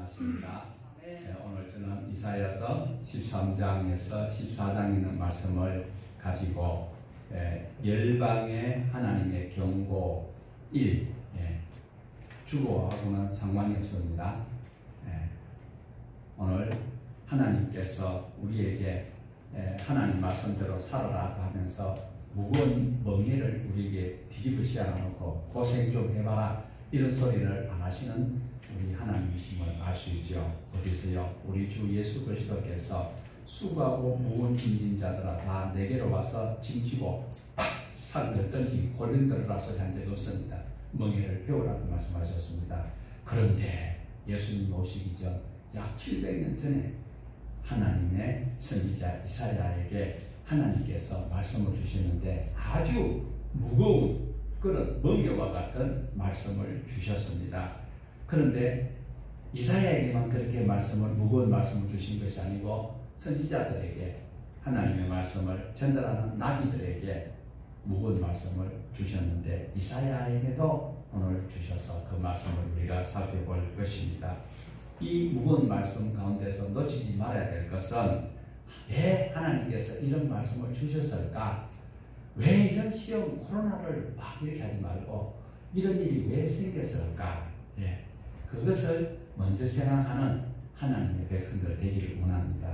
맞습니다. 오늘 저는 이사야서 13장에서 14장 있는 말씀을 가지고 열방의 하나님의 경고 1 주보하고는 상관이 없습니다. 오늘 하나님께서 우리에게 하나님 말씀대로 살아라 하면서 무거운 멍에를 우리에게 뒤집어 씌워놓고 고생 좀 해봐라 이런 소리를 안 하시는 우리 하나님이심을 알 수 있죠. 어디서요? 우리 주 예수 그리스도께서 수고하고 무거운 짐진 자들아 다 내게로 와서 짐지고 산들 던지 골린 들으라 소리 한 적이 없습니다. 멍에를 배우라고 말씀하셨습니다. 그런데 예수님 오시기 전 약 700년 전에 하나님의 선지자 이사야에게 하나님께서 말씀을 주셨는데 아주 무거운 그런 멍에와 같은 말씀을 주셨습니다. 그런데 이사야에게만 그렇게 무거운 말씀을 주신 것이 아니고 선지자들에게 하나님의 말씀을 전달하는 나비들에게 무거운 말씀을 주셨는데 이사야에게도 오늘 주셔서 그 말씀을 우리가 살펴볼 것입니다. 이 무거운 말씀 가운데서 놓치지 말아야 될 것은 왜 하나님께서 이런 말씀을 주셨을까? 왜 이런 시험 코로나를 막 이렇게 하지 말고 이런 일이 왜 생겼을까? 그것을 먼저 생각하는 하나님의 백성들 되기를 원합니다.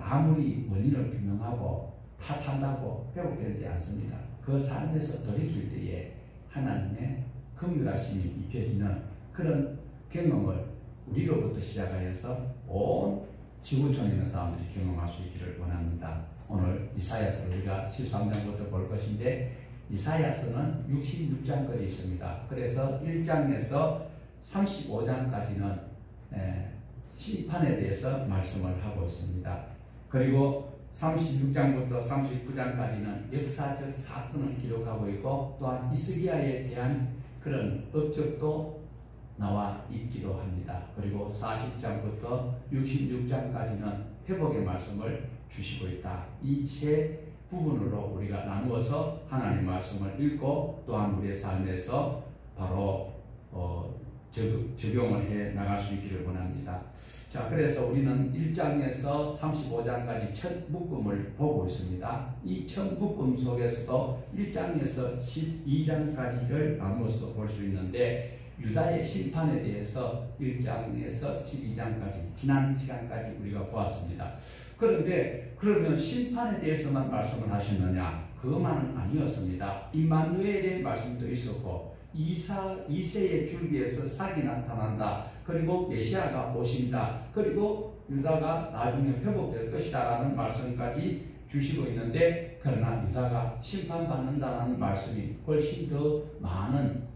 아무리 원인을 규명하고 탓한다고 회복되지 않습니다. 그 삶에서 돌이킬 때에 하나님의 긍휼하심이 입혀지는 그런 경험을 우리로부터 시작하여서 온 지구촌에 있는 사람들이 경험할 수 있기를 원합니다. 오늘 이사야서를 우리가 13장부터 볼 것인데 이사야서는 66장까지 있습니다. 그래서 1장에서 35장까지는 심판에 대해서 말씀을 하고 있습니다. 그리고 36장부터 39장까지는 역사적 사건을 기록하고 있고 또한 히스기야에 대한 그런 업적도 나와 있기도 합니다. 그리고 40장부터 66장까지는 회복의 말씀을 주시고 있다. 이 세 부분으로 우리가 나누어서 하나님 말씀을 읽고 또한 우리의 삶에서 바로 적용을 해 나갈 수 있기를 원합니다. 자, 그래서 우리는 1장에서 35장까지 첫 묶음을 보고 있습니다. 이 첫 묶음 속에서도 1장에서 12장까지를 나누어서 볼 수 있는데 유다의 심판에 대해서 1장에서 12장까지 지난 시간까지 우리가 보았습니다. 그런데 그러면 심판에 대해서만 말씀을 하셨느냐? 그것만은 아니었습니다. 임마누엘의 말씀도 있었고 이세의 줄기에서 삭이 나타난다. 그리고 메시아가 오신다. 그리고 유다가 나중에 회복될 것이다 라는 말씀까지 주시고 있는데 그러나 유다가 심판받는다는 말씀이 훨씬 더 많은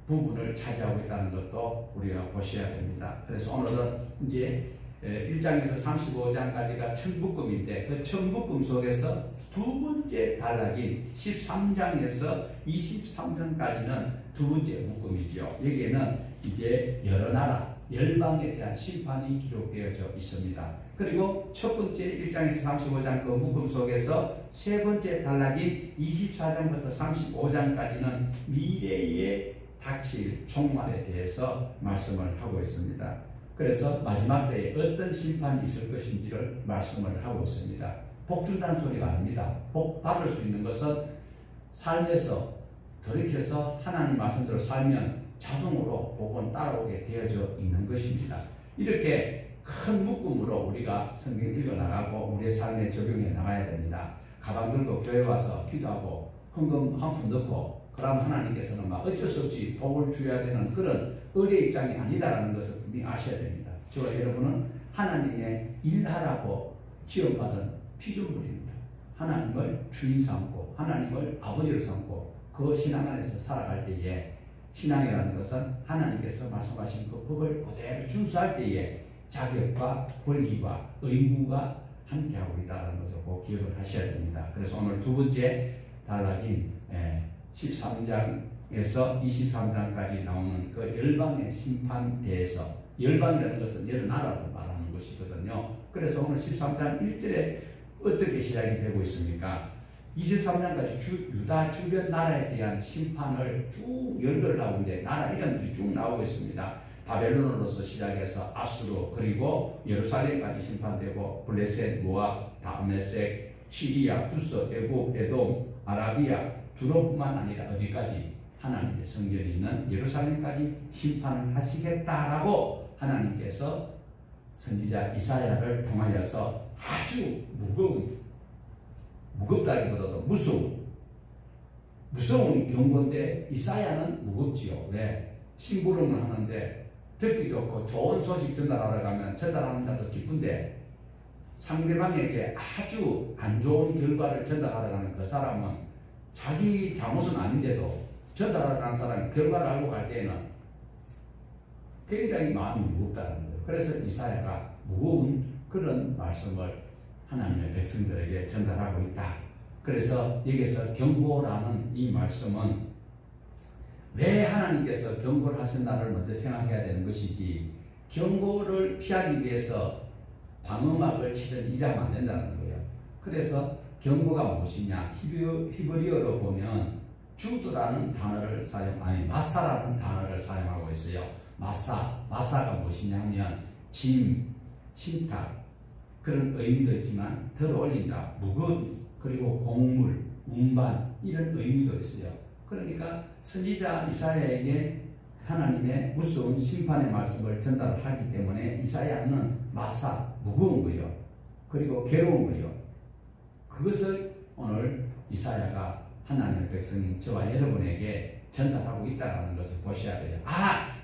부분을 차지하고 있다는 것도 우리가 보셔야 됩니다. 그래서 오늘은 이제 1장에서 35장까지가 첫 묶음인데 그 첫 묶음 속에서 두 번째 단락인 13장에서 23장까지는 두 번째 묶음이죠. 여기에는 이제 여러 나라, 열방에 대한 심판이 기록되어져 있습니다. 그리고 첫 번째 1장에서 35장 그 묶음 속에서 세 번째 단락인 24장부터 35장까지는 미래의 닥칠 종말에 대해서 말씀을 하고 있습니다. 그래서 마지막 때에 어떤 심판이 있을 것인지를 말씀을 하고 있습니다. 복 준다는 소리가 아닙니다. 복 받을 수 있는 것은 삶에서 돌이켜서 하나님 말씀대로 살면 자동으로 복은 따라오게 되어져 있는 것입니다. 이렇게 큰 묶음으로 우리가 성경 읽어나가고 우리의 삶에 적용해 나가야 됩니다. 가방 들고 교회 와서 기도하고 헌금 한 푼 넣고 그럼 하나님께서는 막 어쩔 수 없이 복을 주어야 되는 그런 의뢰 입장이 아니다라는 것을 분명히 아셔야 됩니다. 저와 여러분은 하나님의 일하라고 지원받은 피조물입니다. 하나님을 주인 삼고 하나님을 아버지로 삼고 그 신앙 안에서 살아갈 때에 신앙이라는 것은 하나님께서 말씀하신 그 법을 그대로 준수할 때에 자격과 권리와 의무가 함께하고 있다는 것을 꼭 기억을 하셔야 됩니다. 그래서 오늘 두 번째 단락인 13장에서 23장까지 나오는 그 열방의 심판에 대해서 열방이라는 것은 여러 나라를 말하는 것이거든요. 그래서 오늘 13장 1절에 어떻게 시작이 되고 있습니까? 23장까지 유다 주변 나라에 대한 심판을 쭉 연결을 하고 있는데 나라 이름들이 쭉 나오고 있습니다. 바벨론으로서 시작해서 아수르 그리고 예루살렘까지 심판되고 블레셋, 모압, 다메섹, 시리아, 구스, 애굽, 에돔, 아라비아, 두로뿐만 아니라 어디까지 하나님의 성전이 있는 예루살렘까지 심판을 하시겠다라고 하나님께서 선지자 이사야를 통하여서 아주 무겁다기보다도 무서운 경고인데 이사야는 무겁지요. 왜? 심부름을 하는데 듣기 좋고 좋은 소식 전달하러 가면 전달하는 자도 기쁜데 상대방에게 아주 안 좋은 결과를 전달하러 가는 그 사람은 자기 잘못은 아닌데도 전달하러 가는 사람이 결과를 알고 갈 때에는 굉장히 마음이 무겁다는 거예요. 그래서 이사야가 무거운 그런 말씀을 하나님의 백성들에게 전달하고 있다. 그래서 여기서 경고라는 이 말씀은 왜 하나님께서 경고를 하신다를 먼저 생각해야 되는 것이지 경고를 피하기 위해서 방음막을 치든지 이러면 안 된다는 거예요. 그래서 경고가 무엇이냐? 히브리어로 보면 주드라는 단어를 마사라는 단어를 사용하고 있어요. 마사가 무엇이냐 하면 짐, 신탁 그런 의미도 있지만 들어 올린다, 무거운 그리고 곡물, 운반 이런 의미도 있어요. 그러니까 선지자 이사야에게 하나님의 무서운 심판의 말씀을 전달하기 때문에 이사야는 무거운 거예요. 그리고 괴로운 거예요. 그것을 오늘 이사야가 하나님의 백성인 저와 여러분에게 전달하고 있다는 것을 보셔야 돼요.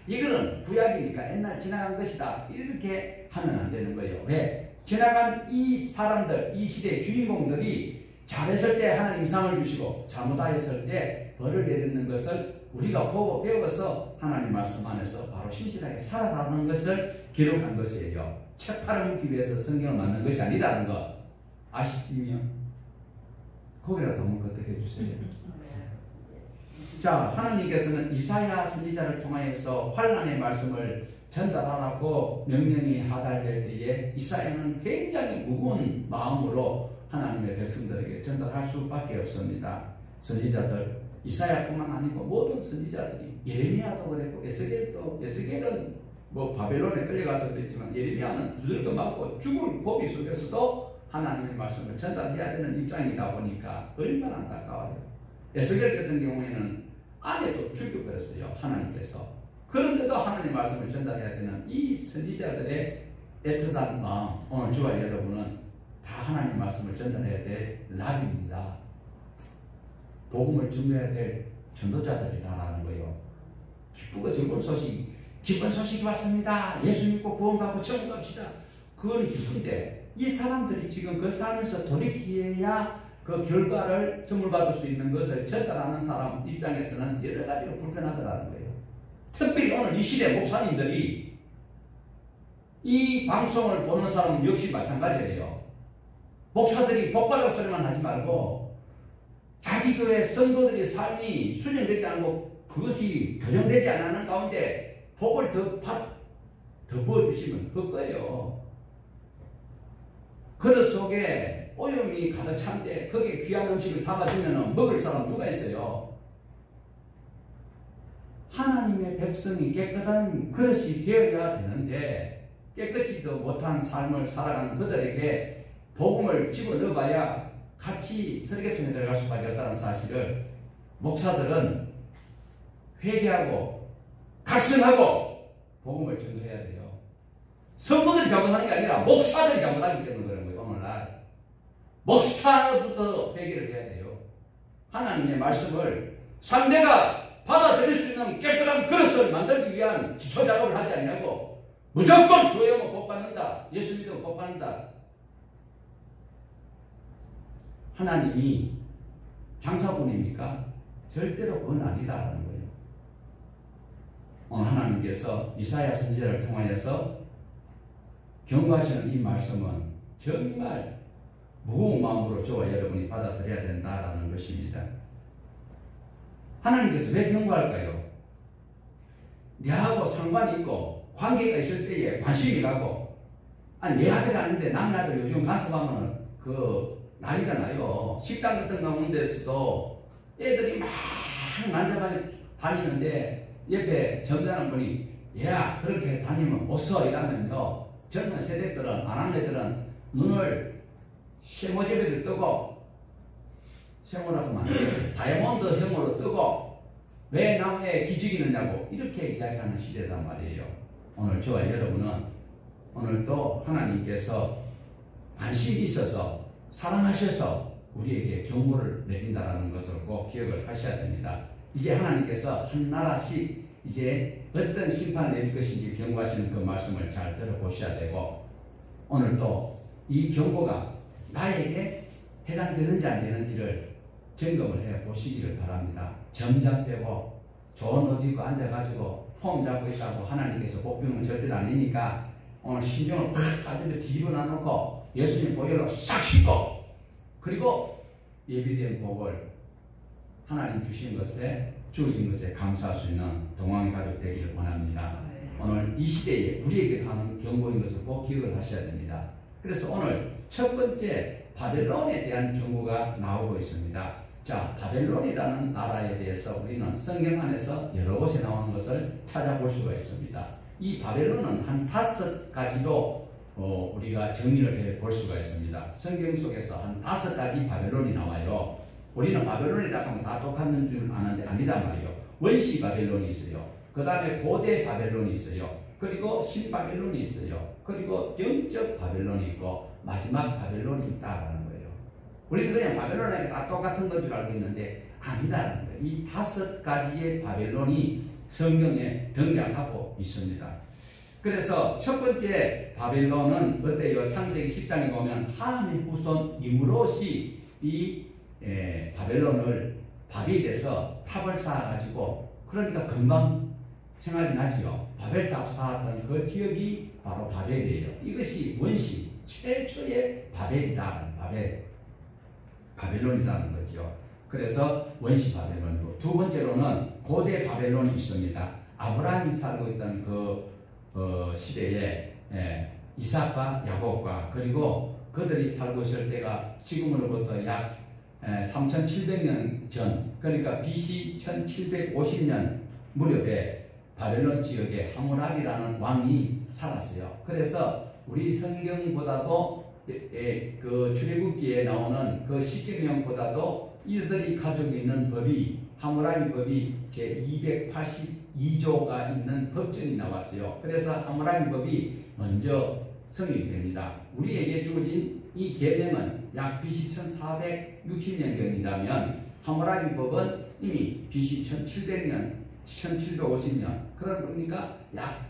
이거는 구약이니까 옛날 지나간 것이다. 이렇게 하면 안 되는 거예요. 왜? 지나간 이 사람들, 이 시대의 주인공들이 잘했을 때 하나님 상을 주시고 잘못하였을 때 벌을 내리는 것을 우리가 보고 배워서 하나님 말씀 안에서 바로 신실하게 살아가는 것을 기록한 것이에요. 책파를 묻기 위해서 성경을 만든 것이 아니라는 거 아시죠? 거기라도 한번 어떻게 해주세요. 자, 하나님께서는 이사야 선지자를 통하여서 환난의 말씀을 전달하라고 명령이 하달될 때에 이사야는 굉장히 무거운 마음으로 하나님의 백성들에게 전달할 수밖에 없습니다. 선지자들, 이사야뿐만 아니고 모든 선지자들이 예레미야도 그랬고 에스겔은 바벨론에 끌려가서도 있지만 예레미야는 두들겨 맞고 죽을 고비 속에서도 하나님의 말씀을 전달해야 되는 입장이다 보니까 얼마나 안타까워요. 에스겔 같은 경우에는 아내도 죽여버렸어요. 하나님께서. 그런데도 하나님의 말씀을 전달해야 되는 이 선지자들의 애틋한 마음, 오늘 저와 여러분은 다 하나님 말씀을 전달해야 될 랍입니다. 복음을 증거해야 될 전도자들이다라는 거예요. 기쁘고 즐거운 소식, 기쁜 소식이 왔습니다. 예수 믿고 구원받고 천국 갑시다. 그건 기쁜데 이 사람들이 지금 그 삶에서 돌이켜야 그 결과를 선물 받을 수 있는 것을 전달하는 사람 입장에서는 여러 가지로 불편하더라는 거예요. 특별히 오늘 이 시대 목사님들이 이 방송을 보는 사람 역시 마찬가지예요. 목사들이 복받을 소리만 하지 말고 자기 교회 성도들의 삶이 수정되지 않고 그것이 교정되지 않는 가운데 복을 더 부어주시면 그거예요. 그릇 속에 오염이 가득 찬데 거기에 귀한 음식을 담아주면 먹을 사람 누가 있어요? 하나님의 백성이 깨끗한 그릇이 되어야 되는데 깨끗지도 못한 삶을 살아가는 그들에게 복음을 집어넣어봐야 같이 설교통에 들어갈 수밖에 없다는 사실을 목사들은 회개하고 각성하고 복음을 전도해야 돼요. 성도들이 잘못하는 게 아니라 목사들이 잘못하기 때문에 그런 거예요. 오늘날 목사부터 회개를 해야 돼요. 하나님의 말씀을 상대가 받아들일 수 있는 깨끗한 그릇을 만들기 위한 기초 작업을 하지 않냐고. 무조건 교회 오면 복 받는다, 예수 믿으면 복 받는다. 하나님이 장사꾼입니까? 절대로 그건 아니다라는 거예요. 오늘 하나님께서 이사야 선지자를 통하여서 경고하시는 이 말씀은 정말 무거운 마음으로 저와 여러분이 받아들여야 된다라는 것입니다. 하나님께서 왜 경고할까요? 내하고 상관이 있고 관계가 있을 때에 관심이 가고, 내 아들 아닌데 남의 아들 요즘 간섭하면 난리가 나요. 식당 같은 나오는 데서도 애들이 막 난잡하게 다니는데 옆에 점잖은 분이 야 그렇게 다니면 못 써 이러면요 젊은 세대들은 안 하는 애들은 눈을 쇠모제비를 뜨고 쇠모라고 하면 다이아몬드형으로 뜨고 왜 나무에 기죽이느냐고 이렇게 이야기하는 시대단 말이에요. 오늘 저와 여러분은 오늘도 하나님께서 관심이 있어서 사랑하셔서 우리에게 경고를 내린다는 것을 꼭 기억을 하셔야 됩니다. 이제 하나님께서 한 나라씩 이제 어떤 심판을 내릴 것인지 경고하시는 그 말씀을 잘 들어보셔야 되고 오늘 또 이 경고가 나에게 해당되는지 안 되는지를 점검을 해 보시기를 바랍니다. 점잡되고 좋은 옷 입고 앉아가지고 폼 잡고 있다고 하나님께서 복 주는 건 절대로 아니니까 오늘 신경을 확 가지고 뒤집어 놔놓고 예수님 보혈로 싹 씻고 그리고 예비된 복을 하나님 주신 것에 주어진 것에 감사할 수 있는 동안 가족 되기를 원합니다. 오늘 이 시대에 우리에게 하는 경고인 것을 꼭 기억을 하셔야 됩니다. 그래서 오늘 첫 번째 바벨론에 대한 경고가 나오고 있습니다. 자, 바벨론이라는 나라에 대해서 우리는 성경 안에서 여러 곳에 나오는 것을 찾아볼 수가 있습니다. 이 바벨론은 한 5가지로 우리가 정리를 해 볼 수가 있습니다. 성경 속에서 한 5가지 바벨론이 나와요. 우리는 바벨론이라고 하면 다 똑같은 줄 아는데 아니다 말이에요. 원시 바벨론이 있어요. 그 다음에 고대 바벨론이 있어요. 그리고 신바벨론이 있어요. 그리고 영적 바벨론이 있고 마지막 바벨론이 있다라는 거예요. 우리는 그냥 바벨론에게 다 똑같은 건 줄 알고 있는데 아니다라는 거예요. 이 5가지의 바벨론이 성경에 등장하고 있습니다. 그래서 첫 번째 바벨론은 어때요? 창세기 10장에 보면 함의 후손 니므롯이 이 바벨론을 바벨에서 탑을 쌓아가지고 그러니까 금방 생각이 나지요. 바벨탑 쌓았던 그 지역이 바로 바벨이에요. 이것이 원시 최초의 바벨이다. 바벨론이라는 거죠. 그래서 원시 바벨론이고 두 번째로는 고대 바벨론이 있습니다. 아브라함이 살고 있던 그 시대에 이삭과 야곱과 그리고 그들이 살고 있을 때가 지금으로부터 약 3700년 전 그러니까 BC 1750년 무렵에 바벨론 지역에 하므라비라는 왕이 살았어요. 그래서 우리 성경보다도 그 출애굽기에 나오는 그 십계명보다도 이들이 가지고 있는 법이 하므라비 법이 제 282조가 있는 법전이 나왔어요. 그래서 하므라비 법이 먼저 성립이 됩니다. 우리에게 주어진 이 계명은 약 BC 1460년경이라면 하므라비 법은 이미 BC 1700년 1750년 그러니까 약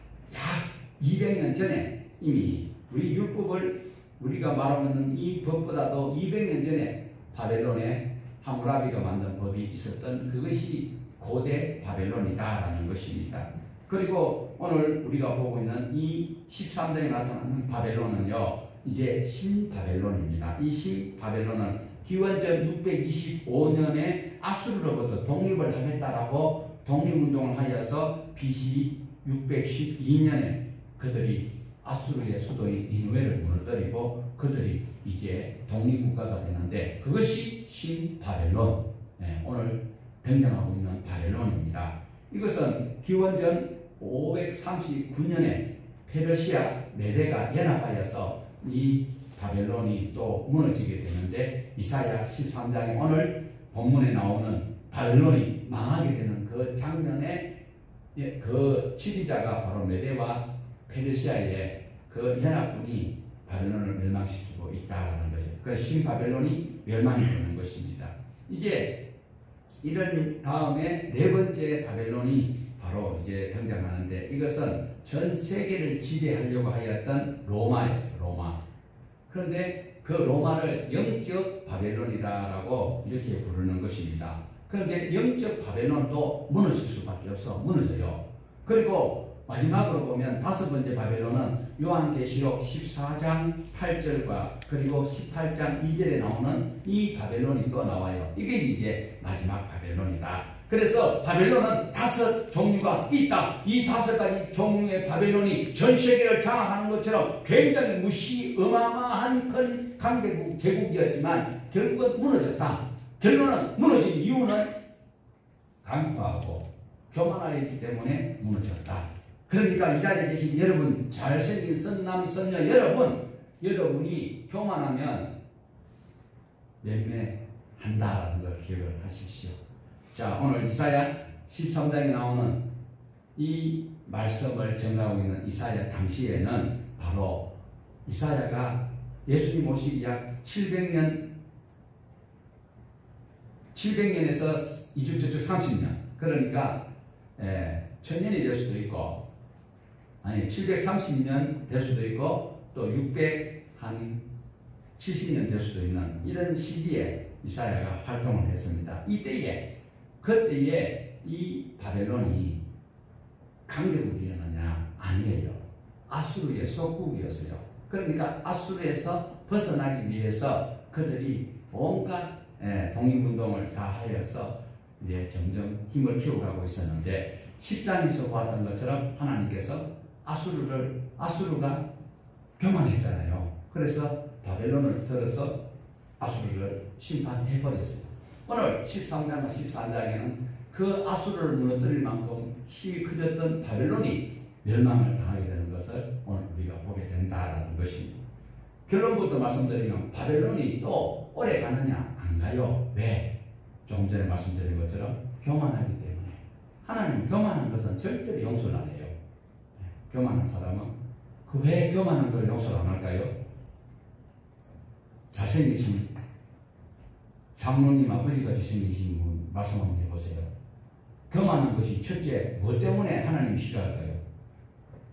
200년 전에 이미 우리 율법을 우리가 말하는 이 법보다도 200년 전에 바벨론에 하므라비가 만든 법이 있었던 그것이 고대 바벨론이다라는 것입니다. 그리고 오늘 우리가 보고 있는 이 13장에 나타나는 바벨론은요 이제 신바벨론입니다. 이 신바벨론은 기원전 625년에 아수르로부터 독립을 하겠다라고 독립운동을 하여서 BC 612년에 그들이 아수르의 수도인 니느웨를 무너뜨리고 그들이 이제 독립국가가 되는데 그것이 신바벨론 오늘 등장하고 있는 바벨론입니다. 이것은 기원전 539년에 페르시아 메대가 연합하여서 이 바벨론이 또 무너지게 되는데 이사야 13장에 오늘 본문에 나오는 바벨론이 망하게 되는 그 장면에 그 지휘자가 바로 메대와 페르시아의 그 연합군이 바벨론을 멸망시키고 있다는 거예요. 그래서 신바벨론이 멸망이 되는 것입니다. 이제 이런 다음에 네 번째 바벨론이 바로 이제 등장하는데 이것은 전 세계를 지배하려고 하였던 로마예요. 로마. 그런데 그 로마를 영적 바벨론이라고 이렇게 부르는 것입니다. 그런데 영적 바벨론도 무너질 수밖에 없어. 무너져요. 그리고 마지막으로 보면 다섯 번째 바벨론은 요한계시록 14장 8절과 그리고 18장 2절에 나오는 이 바벨론이 또 나와요. 이게 이제 마지막 바벨론이다. 그래서 바벨론은 5 종류가 있다. 이 5가지 종류의 바벨론이 전 세계를 장악하는 것처럼 굉장히 어마어마한 큰 강대국 제국이었지만 결국은 무너졌다. 결론은 무너진 이유는 강포하고 교만하였기 때문에 무너졌다. 그러니까 이 자리에 계신 여러분, 잘생긴 선남 선녀 여러분이 교만하면 멸매한다라는 걸 기억을 하십시오. 자, 오늘 이사야 13장에 나오는 이 말씀을 전가하고 있는 이사야 당시에는 바로 이사야가 예수님 오시기 약 700년에서 이쪽 저쪽 30년, 그러니까 1000년이 될 수도 있고, 아니 730년 될 수도 있고, 또 670년 될 수도 있는 이런 시기에 이사야가 활동을 했습니다. 그때에 이 바벨론이 강대국이었느냐? 아니에요. 아수르의 속국이었어요. 그러니까 아수르에서 벗어나기 위해서 그들이 온갖 독립운동을 다 하여서 이제 점점 힘을 키워가고 있었는데, 10장에서 보았던 것처럼 하나님께서 아수르가 교만했잖아요. 그래서 바벨론을 들어서 아수르를 심판해버렸어요. 오늘 13장과 14장에는 그 아수르를 무너뜨릴 만큼 힘이 커졌던 바벨론이 멸망을 당하게 되는 것을 오늘 우리가 보게 된다는 것입니다. 결론부터 말씀드리면 바벨론이 또 오래 가느냐? 안 가요. 왜? 조금 전에 말씀드린 것처럼 교만하기 때문에. 하나님 교만한 것은 절대로 용서를 안 해요. 교만한 사람은 왜 교만한 걸 용서를 안 할까요? 잘생기신 장로님 아버지가 잘생기신 분 말씀 한번 해보세요. 교만한 것이 첫째 뭐 때문에 하나님이 싫어할까요?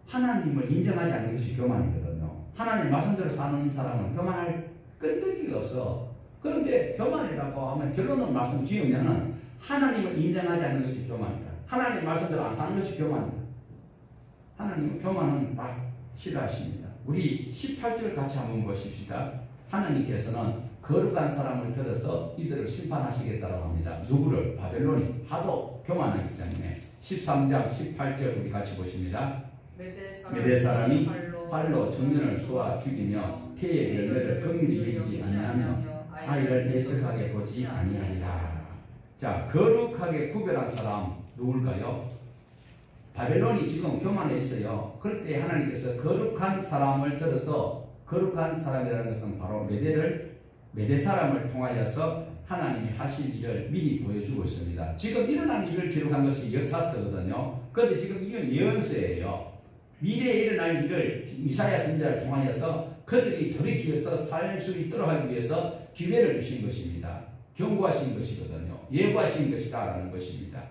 하나님을 인정하지 않는 것이 교만이거든요. 하나님 말씀대로 사는 사람은 교만할 끈들기가 없어. 그런데 교만이라고 하면 결론을 말씀 지으면은 하나님을 인정하지 않는 것이 교만이다. 하나님 말씀대로 안 사는 것이 교만이다. 하나님은 교만은 막 싫어하십니다. 우리 18절 같이 한번 보십시다. 하나님께서는 거룩한 사람을 들어서 이들을 심판하시겠다고 합니다. 누구를? 바벨론이 하도 교만하기 때문에. 13장 18절 우리 같이 보십니다. 메대 사람이 활로 청년을 쏘아 죽이며 태의 열매를 긍휼히 여기지 아니하며 아이를 애석하게 보지 아니하리라. 자, 거룩하게 구별한 사람 누굴까요? 바벨론이 지금 교만해 있어요. 그럴 때 하나님께서 거룩한 사람을 들어서, 거룩한 사람이라는 것은 바로 메대 사람을 통하여서 하나님이 하실 일을 미리 보여주고 있습니다. 지금 일어난 일을 기록한 것이 역사서거든요. 그런데 지금 이건 예언서예요. 미래에 일어날 일을 이사야 선지자를 통하여서 그들이 돌이키어서 살 수 있도록 하기 위해서 기회를 주신 것입니다. 경고하신 것이거든요. 예고하신 것이다라는 것입니다.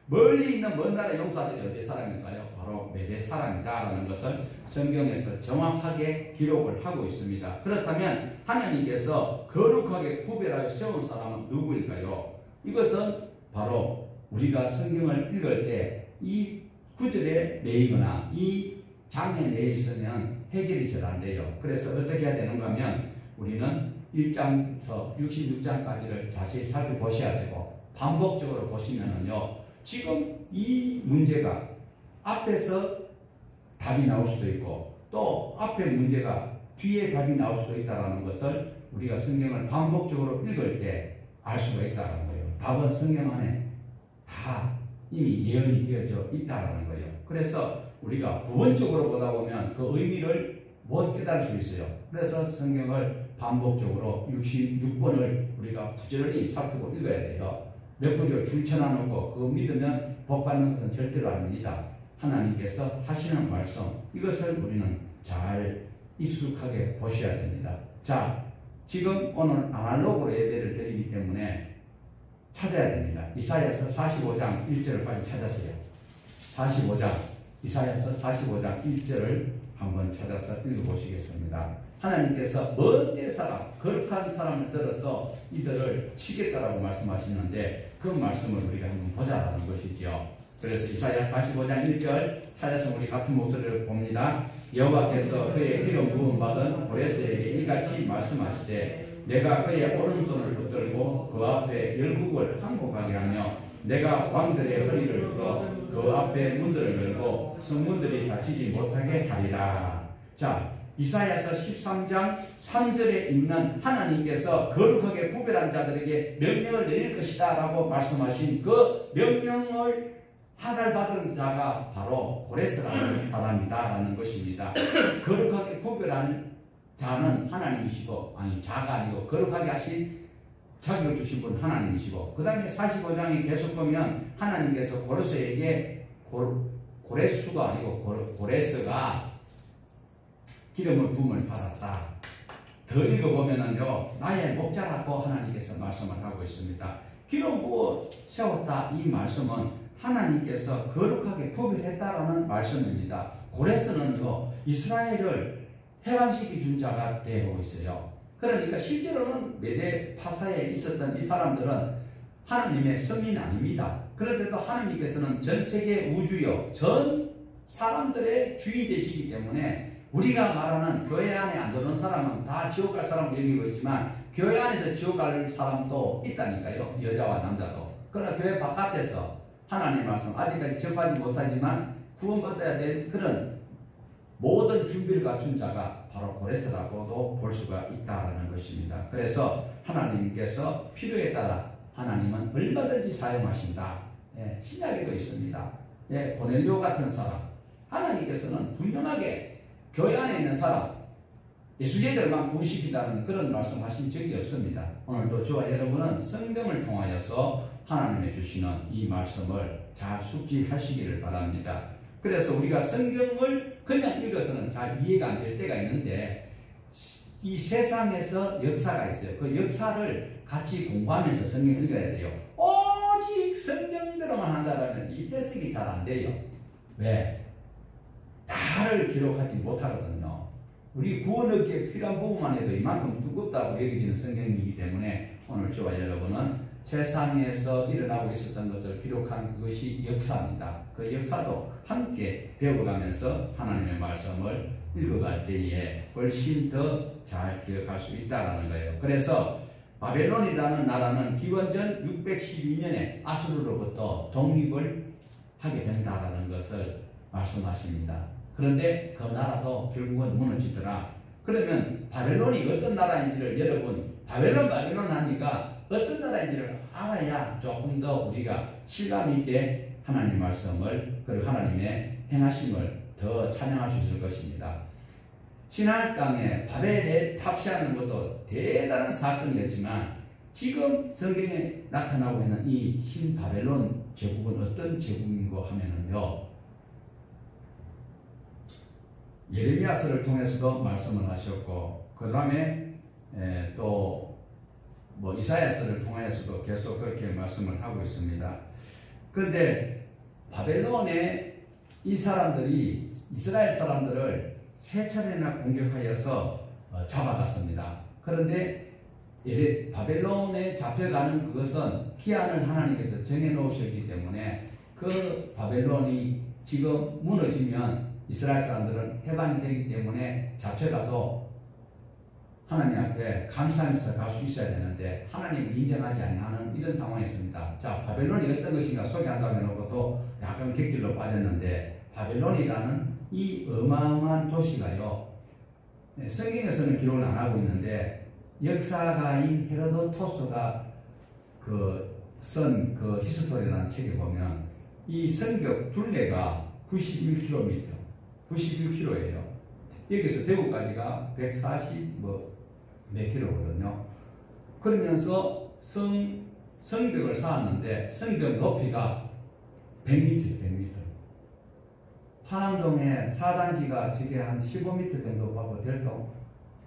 멀리 있는 먼 나라 용사들이 어디 사람일까요? 바로 메대 사람이다라는 것을 성경에서 정확하게 기록을 하고 있습니다. 그렇다면 하나님께서 거룩하게 구별하여 세운 사람은 누구일까요? 이것은 바로 우리가 성경을 읽을 때 이 구절에 매이거나 이 장면에 매여 있으면 해결이 잘 안 돼요. 그래서 어떻게 해야 되는가 하면 우리는 1장부터 66장까지를 자세히 살펴보셔야 되고, 반복적으로 보시면은요, 지금 이 문제가 앞에서 답이 나올 수도 있고 또 앞에 문제가 뒤에 답이 나올 수도 있다는 것을 우리가 성경을 반복적으로 읽을 때 알 수가 있다는 거예요. 답은 성경 안에 다 이미 예언이 되어져 있다는 거예요. 그래서 우리가 부분적으로 보다 보면 그 의미를 못 깨달을 수 있어요. 그래서 성경을 반복적으로 66번을 우리가 부지런히 살피고 읽어야 돼요. 몇 구절 줄쳐놔놓고 그거 믿으면 복 받는 것은 절대로 아닙니다. 하나님께서 하시는 말씀, 이것을 우리는 잘 익숙하게 보셔야 됩니다. 자, 지금 오늘 아날로그로 예배를 드리기 때문에 찾아야 됩니다. 이사야서 45장 1절을 빨리 찾았어요. 45장, 이사야서 45장 1절을 한번 찾아서 읽어보시겠습니다. 하나님께서 먼 사람, 거룩한 사람을 들어서 이들을 치겠다라고 말씀하시는데 그 말씀을 우리가 한번 보자라는 것이죠. 그래서 이사야 45장 1절 찾아서 우리 같은 목소리를 봅니다. 여호와께서 그의 기름 부음 받은 고레스에게 이같이 말씀하시되 내가 그의 오른손을 붙들고 그 앞에 열국을 항복하게 하며 내가 왕들의 허리를 풀어 그 앞에 문들을 열고 성문들이 닫히지 못하게 하리라. 자, 이사야서 13장 3절에 있는 하나님께서 거룩하게 구별한 자들에게 명령을 내릴 것이다 라고 말씀하신 그 명령을 하달받은 자가 바로 고레스라는 사람이다라는 것입니다. 거룩하게 구별하는 자는 하나님이시고, 아니 자가 아니고 거룩하게 하신 자격을 주신 분 하나님이시고, 그 다음에 45장에 계속 보면 하나님께서 고레스에게 고레스가 아니고 고레스가 기름을 부음을 받았다. 더 읽어보면은요, 나의 목자라고 하나님께서 말씀을 하고 있습니다. 기름 부어 세웠다. 이 말씀은 하나님께서 거룩하게 구별했다라는 말씀입니다. 고레스는요, 이스라엘을 해방시키 준 자가 되고 있어요. 그러니까 실제로는 메대 파사에 있었던 이 사람들은 하나님의 성민이 아닙니다. 그런데도 하나님께서는 전 세계 우주요, 전 사람들의 주인 되시기 때문에 우리가 말하는 교회 안에 안 들어온 사람은 다 지옥 갈 사람을 여기고 있지만 교회 안에서 지옥 갈 사람도 있다니까요. 여자와 남자도. 그러나 교회 바깥에서 하나님의 말씀 아직까지 접하지 못하지만 구원받아야 될 그런 모든 준비를 갖춘 자가 바로 고레스라고도 볼 수가 있다는 것입니다. 그래서 하나님께서 필요에 따라 하나님은 얼마든지 사용하신다. 예, 신약에도 있습니다. 예, 고넬료 같은 사람, 하나님께서는 분명하게 교회 안에 있는 사람, 예수제들만 구원시키다는 그런 말씀하신 적이 없습니다. 오늘도 저와 여러분은 성경을 통하여서 하나님의 주시는 이 말씀을 잘 숙지하시기를 바랍니다. 그래서 우리가 성경을 그냥 읽어서는 잘 이해가 안 될 때가 있는데, 이 세상에서 역사가 있어요. 그 역사를 같이 공부하면서 성경을 읽어야 돼요. 오직 성경대로만 한다면 이 해석이 잘 안 돼요. 왜? 다를 기록하지 못하거든요. 우리 구원 얻기에 필요한 부분만 해도 이만큼 두껍다고 여겨지는 성경이기 때문에 오늘 저와 여러분은 세상에서 일어나고 있었던 것을 기록한 그것이 역사입니다. 그 역사도 함께 배워가면서 하나님의 말씀을 읽어갈 때에 훨씬 더 잘 기억할 수 있다는 거예요. 그래서 바벨론이라는 나라는 기원전 612년에 아수르로부터 독립을 하게 된다는 것을 말씀하십니다. 그런데 그 나라도 결국은 무너지더라. 그러면 바벨론이 어떤 나라인지를 여러분, 바벨론 하니까 어떤 나라인지를 알아야 조금 더 우리가 실감 있게 하나님 말씀을, 그리고 하나님의 행하심을 더 찬양할 수 있을 것입니다. 신할 땅에 바벨에 탑시하는 것도 대단한 사건이었지만 지금 성경에 나타나고 있는 이 신바벨론 제국은 어떤 제국인고 하면은요, 예레미야서를 통해서도 말씀을 하셨고, 그 다음에 또 이사야서를 통해서도 계속 그렇게 말씀을 하고 있습니다. 그런데 바벨론의 이 사람들이 이스라엘 사람들을 세 차례나 공격하여서 잡아갔습니다. 그런데 바벨론에 잡혀가는 그것은 기한을 하나님께서 정해놓으셨기 때문에 그 바벨론이 지금 무너지면 이스라엘 사람들은 해방이 되기 때문에 잡혀가도 하나님 앞에 감사하면서 갈 수 있어야 되는데 하나님을 인정하지 아니하는 이런 상황이 있습니다. 자, 바벨론이 어떤 것인가 소개한다고 해놓고도 약간 객길로 빠졌는데, 바벨론이라는 이 어마어마한 도시가요, 성경에서는 기록을 안 하고 있는데 역사가인 헤로도토스가 쓴 그 히스토리라는 책에 보면 이 성벽 둘레가 91km예요. 여기서 대구까지가 140 몇 킬로거든요. 그러면서 성벽을 쌓았는데 성벽 높이가 100m예요. 100m. 파남동에 4단지가 저게 한 15m 정도 하고 될동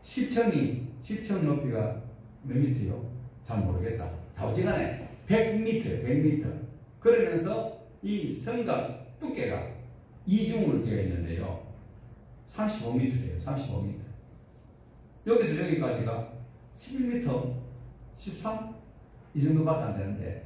10층 높이가 몇 미터요? 잘 모르겠다. 좌우지간에 100m. 그러면서 이 성곽 두께가 이중으로 되어 있는데요. 35m예요. 35m. 여기서 여기까지가 11m, 13? 이 정도밖에 안 되는데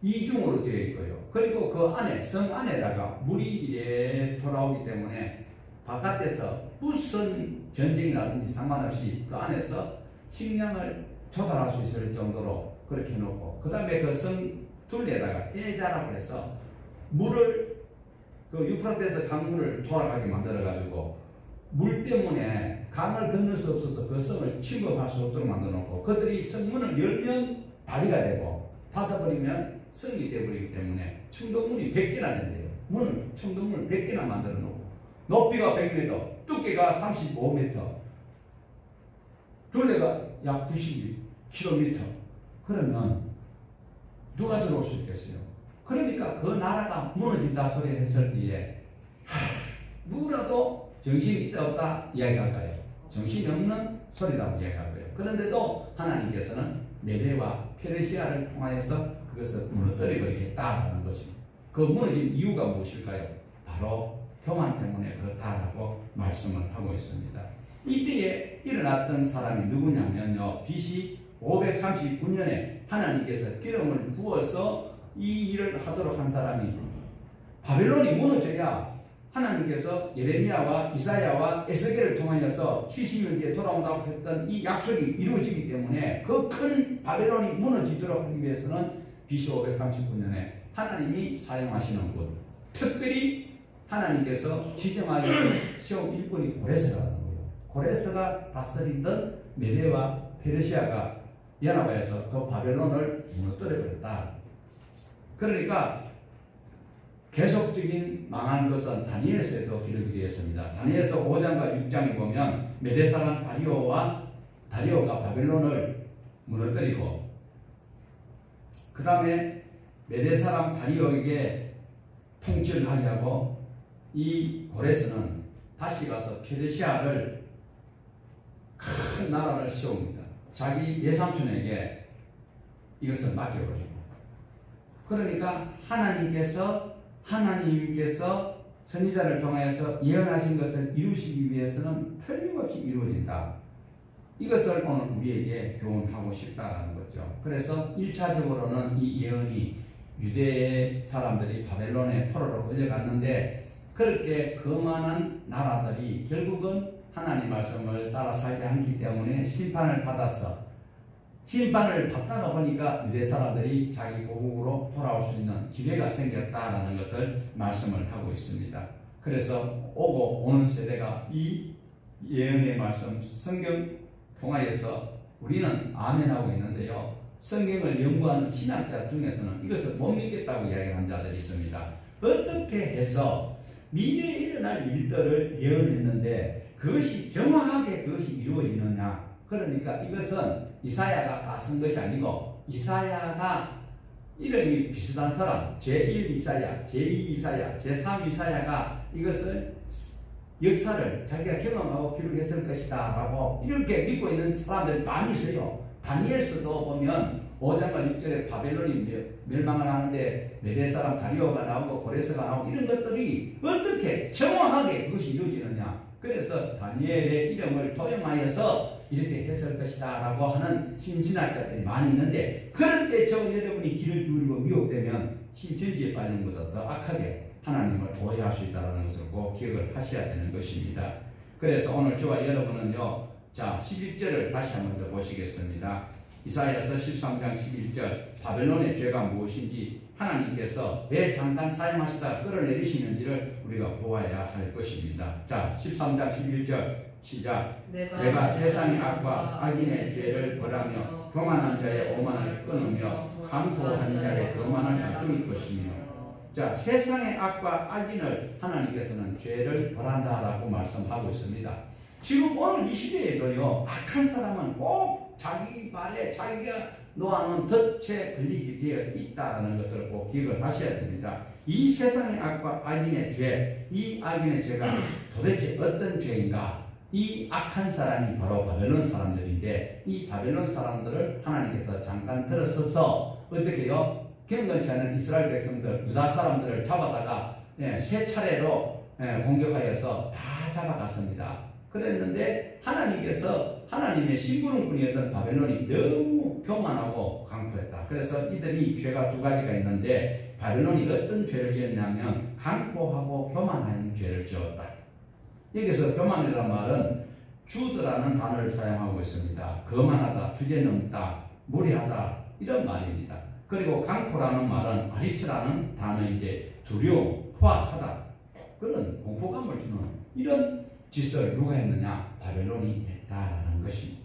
이중으로 되어 있고요. 그리고 그 안에, 성 안에다가 물이 이래 돌아오기 때문에 바깥에서 무슨 전쟁이라든지 상관없이 그 안에서 식량을 조달할 수 있을 정도로 그렇게 해놓고, 그 다음에 그 성 둘레에다가 해자라고 해서 물을, 그 유프라테스 강물을 돌아가게 만들어가지고 물 때문에 강을 건널 수 없어서 그 성을 침범할 수 없도록 만들어놓고, 그들이 성문을 열면 다리가 되고 닫아버리면 성이 되어버리기 때문에 청동문이 100개나 된대요. 문을 청동문을 100개나 만들어 놓고 높이가 100m, 두께가 35m, 둘레가 약 90km. 그러면 누가 들어올 수 있겠어요? 그러니까 그 나라가 무너진다 소리를 했을 때에 누구라도 정신이 있다 없다 이야기할 거예요. 정신이 없는 소리라고 이야기할 거예요. 그런데도 하나님께서는 메대와 페르시아를 통하여서 그것을 무너뜨려 버리겠다라는 것입니다. 그 무너진 이유가 무엇일까요? 바로 교만 때문에 그렇다라고 말씀을 하고 있습니다. 이때에 일어났던 사람이 누구냐면요, BC 539년에 하나님께서 기름을 부어서 이 일을 하도록 한 사람이, 바벨론이 무너져야 하나님께서 예레미야와 이사야와 에스겔을 통하여서 70년 뒤에 돌아온다고 했던 이 약속이 이루어지기 때문에 그 큰 바벨론이 무너지도록 하기 위해서는 BC 539년에 하나님이 사용하시는 곳, 특별히 하나님께서 지정하여 세운 일꾼이 고레스라는 거예요. 고레스가 다스리던 메대와 페르시아가 연합하여서 그 바벨론을 무너뜨려버렸다. 그러니까 계속적인 망한 것은 다니엘서에도 기록이 되어 있습니다. 다니엘서 5장과 6장에 보면 메대 사람 다리오가 바벨론을 무너뜨리고, 그 다음에 메대 사람 다리오에게 통치를 하려고 이 고레스는 다시 가서 페르시아를 큰 나라를 세웁니다. 자기 외삼촌에게 이것을 맡겨버리고, 그러니까 하나님께서 선지자를 통해서 예언하신 것을 이루시기 위해서는 틀림없이 이루어진다. 이것을 오늘 우리에게 교훈하고 싶다는 거죠. 그래서 1차적으로는 이 예언이 유대의 사람들이 바벨론의 포로로 끌려갔는데, 그렇게 거만한 나라들이 결국은 하나님 말씀을 따라 살지 않기 때문에 심판을 받았어. 심판을 받다가 보니까 유대 사람들이 자기 고국으로 돌아올 수 있는 기회가 생겼다라는 것을 말씀을 하고 있습니다. 그래서 오는 세대가 이 예언의 말씀, 성경 통하여서 우리는 아멘하고 있는데요, 성경을 연구하는 신학자 중에서는 이것을 못 믿겠다고 이야기하는 자들이 있습니다. 어떻게 해서 미래에 일어날 일들을 예언했는데 그것이 정확하게 그것이 이루어지느냐? 그러니까 이것은 이사야가 다 쓴 것이 아니고, 이사야가 이름이 비슷한 사람, 제1 이사야, 제2 이사야, 제3 이사야가 이것을 역사를 자기가 경험하고 기록했을 것이다 라고 이렇게 믿고 있는 사람들이 많이 있어요. 다니엘서도 보면 5장과 6절에 바벨론이 멸망을 하는데 메대 사람 다리오가 나오고 고레스가 나오고 이런 것들이 어떻게 정확하게 그것이 이루어지느냐? 그래서 다니엘의 이름을 도용하여서 이렇게 했을 것이다 라고 하는 신신학자들이 많이 있는데, 그런데 저 여러분이 귀를 기울이고 미혹되면 신천지에 빠지는 것보다 더 악하게 하나님을 오해할 수 있다는 것을 꼭 기억을 하셔야 되는 것입니다. 그래서 오늘 저와 여러분은요, 자 11절을 다시 한번 더 보시겠습니다. 이사야서 13장 11절, 바벨론의 죄가 무엇인지 하나님께서 왜 잠깐 사용하시다 끌어내리시는지를 우리가 보아야 할 것입니다. 자 13장 11절 시작. 내가 세상의 악과 악인의 죄를 벌하며 교만한 자의 오만을 끊으며 강포한 자의 교만을 낮출 것이며. 자, 세상의 악과 악인을 하나님께서는 죄를 벌한다라고 말씀하고 있습니다. 지금 오늘 이 시대에도요, 악한 사람은 꼭 자기 발에 자기가 놓아놓은 덫에 걸리게 되어 있다는 것을 꼭 기억을 하셔야 됩니다. 이 세상의 악과 악인의 죄, 이 악인의 죄가 도대체 어떤 죄인가? 이 악한 사람이 바로 바벨론 사람들인데, 이 바벨론 사람들을 하나님께서 잠깐 들어서서 어떻게 해요? 경건치 않은 이스라엘 백성들, 유다 사람들을 잡아다가 세 차례로 공격하여서 다 잡아갔습니다. 그랬는데 하나님께서 하나님의 심부름꾼이었던 바벨론이 너무 교만하고 강포했다. 그래서 이들이 죄가 두 가지가 있는데, 바벨론이 어떤 죄를 지었냐면 강포하고 교만한 죄를 지었다. 여기서 교만이라는 말은 주드라는 단어를 사용하고 있습니다. 거만하다, 주제넘다, 무례하다 이런 말입니다. 그리고 강포라는 말은 아리츠라는 단어인데 두려움, 포악하다, 그런 공포감을 주는 이런 짓을 누가 했느냐? 바벨론이 했다라는 것입니다.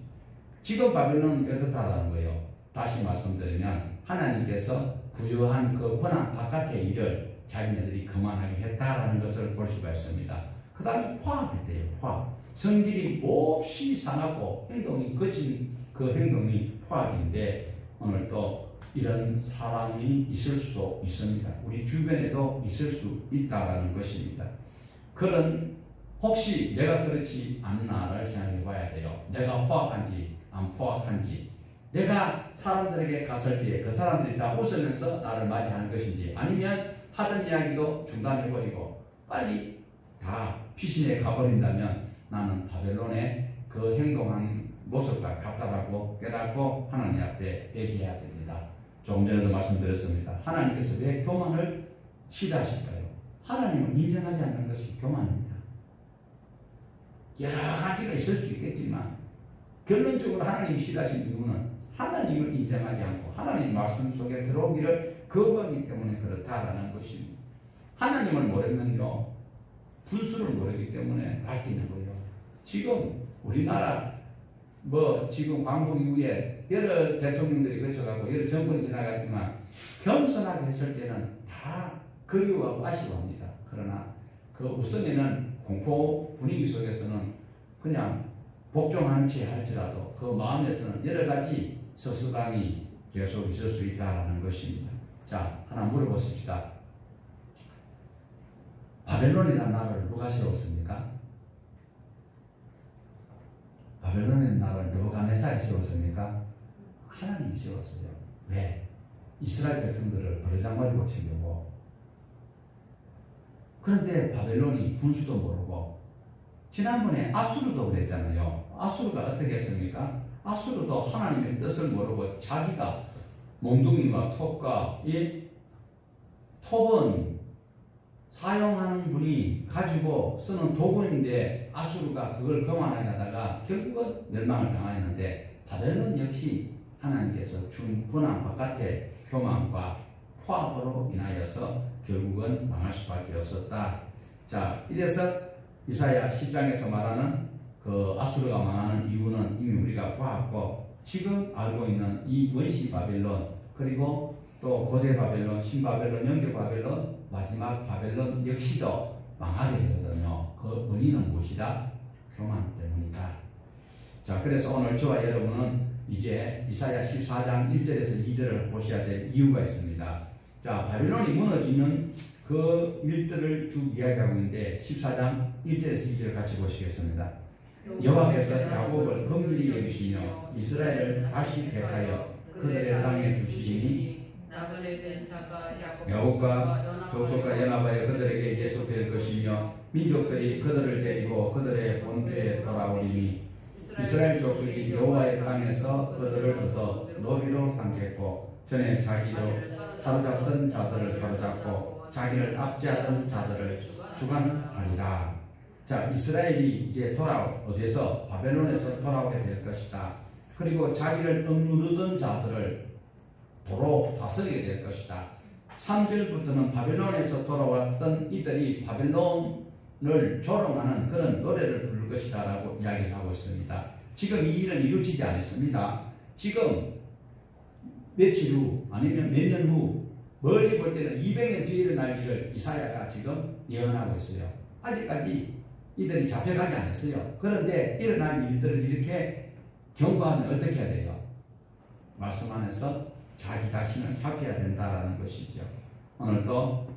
지금 바벨론은 어떻다라는 거예요? 다시 말씀드리면 하나님께서 부여한 그 권한 바깥의 일을 자기네들이 그만하게 했다라는 것을 볼 수가 있습니다. 그 다음에 포악했대요. 포악. 성질이 몹시 상하고 행동이 거친 그 행동이 포악인데 오늘 또 이런 사람이 있을 수도 있습니다. 우리 주변에도 있을 수 있다라는 것입니다. 그런 혹시 내가 그렇지 않나를 생각해 봐야 돼요. 내가 포악한지 안 포악한지, 내가 사람들에게 갔을 때 그 사람들이 다 웃으면서 나를 맞이하는 것인지, 아니면 하던 이야기도 중단해버리고 빨리 다 피신해 가버린다면 나는 바벨론의 그 행동한 모습과 같다라고 깨닫고 하나님 앞에 회개해야 됩니다. 조금 전에도 말씀드렸습니다. 하나님께서 왜 교만을 싫어하실까요? 하나님을 인정하지 않는 것이 교만입니다. 여러 가지가 있을 수 있겠지만 결론적으로 하나님이 싫어하신 이유는 하나님을 인정하지 않고 하나님 말씀 속에 들어오기를 거부하기 때문에 그렇다라는 것입니다. 하나님을 모르면요, 분수를 모르기 때문에 바뀌는 거예요. 지금 우리나라 지금 광복 이후에 여러 대통령들이 거쳐가고 여러 정권이 지나갔지만 겸손하게 했을 때는 다 그리워하고 아쉬워합니다. 그러나 그 우선에는 공포 분위기 속에서는 그냥 복종한 채 할지라도 그 마음에서는 여러 가지 섭섭함이 계속 있을 수 있다는 것입니다. 자, 하나 물어보십시다. 바벨론이라는 나라를 누가 세웠습니까? 바벨론이라는 나라를 느부갓네살이 세웠습니까? 하나님이 세웠어요. 왜? 이스라엘 백성들을 버르장머리 고치려고. 그런데 바벨론이 분수도 모르고, 지난번에 아수르도 그랬잖아요. 아수르가 어떻게 했습니까? 아수르도 하나님의 뜻을 모르고 자기가 몽둥이와 톱과 이 톱은 사용하는 분이 가지고 쓰는 도구인데 아수르가 그걸 교만하게 하다가 결국은 멸망을 당하였는데, 바벨론 역시 하나님께서 준 군함 바깥의 교만과 포악으로 인하여서 결국은 망할 수밖에 없었다. 자, 이래서 이사야 10장에서 말하는 그 아수르가 망하는 이유는 이미 우리가 보았고, 지금 알고 있는 이 원시 바벨론, 그리고 또 고대 바벨론, 신바벨론, 영적 바벨론, 마지막 바벨론 역시도 망하게 되거든요. 그 원인은 무엇이다? 교만 때문이다. 자, 그래서 오늘 저와 여러분은 이제 이사야 14장 1절에서 2절을 보셔야 될 이유가 있습니다. 자, 바벨론이 무너지는 그 일들을 쭉 이야기하고 있는데 14장 1절에서 2절을 같이 보시겠습니다. 여호와께서 야곱을 긍휼히 여기시며 이스라엘을 다시 택하여 그들의 땅에 두시니 야곱과 족속과 연합하여 그들에게 예속될 것이며 민족들이 그들을 데리고 그들의 본토에 돌아오리니 이스라엘 족속이 여호와의 땅에서 그들을 얻어 노비로 삼겠고 전에 자기로 사로잡던 자들을 사로잡고 자기를 압제하던 자들을 주관하리라. 자, 이스라엘이 이제 어디서? 바벨론에서 돌아오게 될 것이다. 그리고 자기를 억누르던 자들을 도로 다스리게 될 것이다. 3절부터는 바벨론에서 돌아왔던 이들이 바벨론을 조롱하는 그런 노래를 부를 것이다 라고 이야기를 하고 있습니다. 지금 이 일은 이루어지지 않았습니다. 지금 며칠 후 아니면 몇 년 후, 멀리 볼 때는 200년 뒤에 일어날 일을 이사야가 지금 예언하고 있어요. 아직까지 이들이 잡혀가지 않았어요. 그런데 일어날 일들을 이렇게 경고하면 어떻게 해야 돼요? 말씀 안에서 자기 자신을 살펴야 된다는 것이죠. 오늘도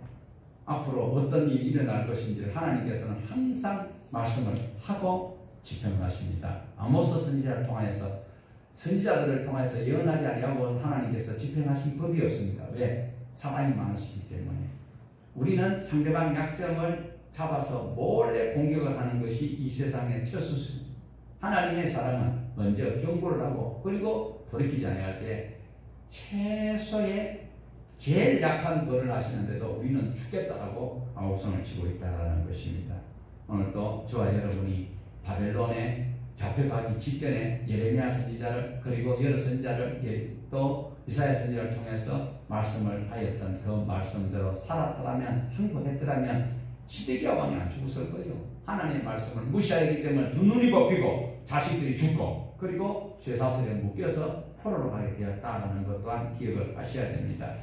앞으로 어떤 일이 일어날 것인지를 하나님께서는 항상 말씀을 하고 지평하십니다. 아모스 선지자를 통하여서, 선지자들을 통해서 예언하지 아니하고 하나님께서 지평하신 법이 없습니다. 왜? 사람이 많으시기 때문에. 우리는 상대방 약점을 잡아서 몰래 공격을 하는 것이 이 세상의 처수습니다. 하나님의 사람은 먼저 경고를 하고, 그리고 돌이키지 아니할 때 최소의 제일 약한 벌을 하시는데도 우리는 죽겠다라고 아우성을 치고 있다는 것입니다. 오늘도 저와 여러분이 바벨론에 잡혀가기 직전에 예레미야 선지자를, 그리고 여러 선지자를, 또 이사야 선지자를 통해서 말씀을 하였던 그 말씀대로 살았더라면, 항복했더라면 시드기야 왕이 안 죽었을 거예요. 하나님의 말씀을 무시하기 때문에 두 눈이 뽑히고 자식들이 죽고, 그리고 쇠사슬에 묶여서 포로로 가게 되었다는 것 또한 기억을 하셔야 됩니다.